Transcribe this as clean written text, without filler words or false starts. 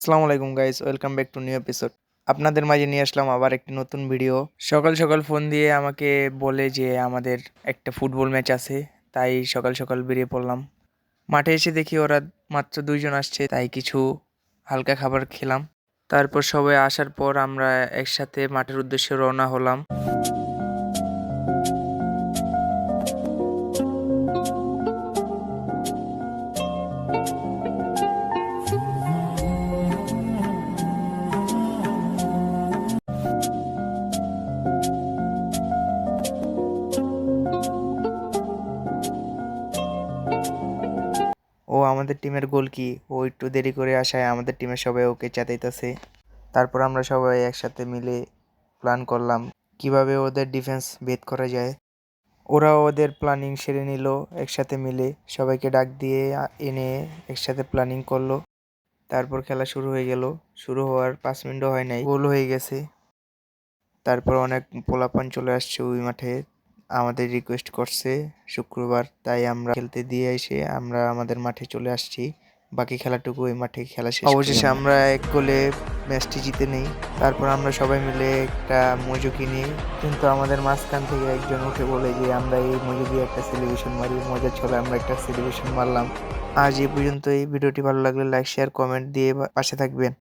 আসসালামু আলাইকুম guys, welcome back to new episode. আপনাদের মাঝে নিয়ে আসলাম আবার একটি নতুন ভিডিও। সকাল সকাল ফোন দিয়ে আমাকে বলে যে আমাদের একটা ফুটবল ম্যাচ আছে, তাই সকাল সকাল বেরিয়ে পড়লাম। মাঠে এসে দেখি ওরা মাত্র 2 জন আসছে, তাই কিছু হালকা খাবার খেলাম। তারপর সবাই আসার পর আমরা একসাথে মাঠের উদ্দেশ্যে রওনা হলাম। ও আমাদের টিমের গোলকি, ও একটু দেরি করে আসায় আমাদের টিমের সবাই ওকে চেতাইতেছে। তারপর আমরা সবাই একসাথে মিলে প্ল্যান করলাম কিভাবে ওদের ডিফেন্স ভেদ করা যায়। ওরা ওদের প্ল্যানিং সেরে নিল, একসাথে মিলে সবাইকে ডাক দিয়ে এনে একসাথে প্ল্যানিং করলো। তারপর খেলা শুরু হয়ে গেল। শুরু হওয়ার 5 মিনিটও হয় নাই, গোল হয়ে গেছে। তারপর অনেক পোলাপান চলে আসছে ওই মাঠে, আমাদের রিকোয়েস্ট করছে শুক্রবার, তাই আমরা খেলতে দিয়ে এসে আমরা আমাদের মাঠে চলে আসছি। বাকি খেলাটুকু ওই মাঠে খেলা শেষ অবশেষে আমরা 1 গোলে ম্যাচটি জিতে নেই। তারপর আমরা সবাই মিলে একটা মজু কিনি, কিন্তু আমাদের মাঝখান থেকে একজন উঠে বলে যে আমরা এই মজু দিয়ে একটা সেলিব্রেশন মারি। মজার ছলে আমরা একটা সেলিব্রেশন মারলাম। আজ এই পর্যন্ত। এই ভিডিওটি ভালো লাগলে লাইক শেয়ার কমেন্ট দিয়ে পাশে থাকবেন।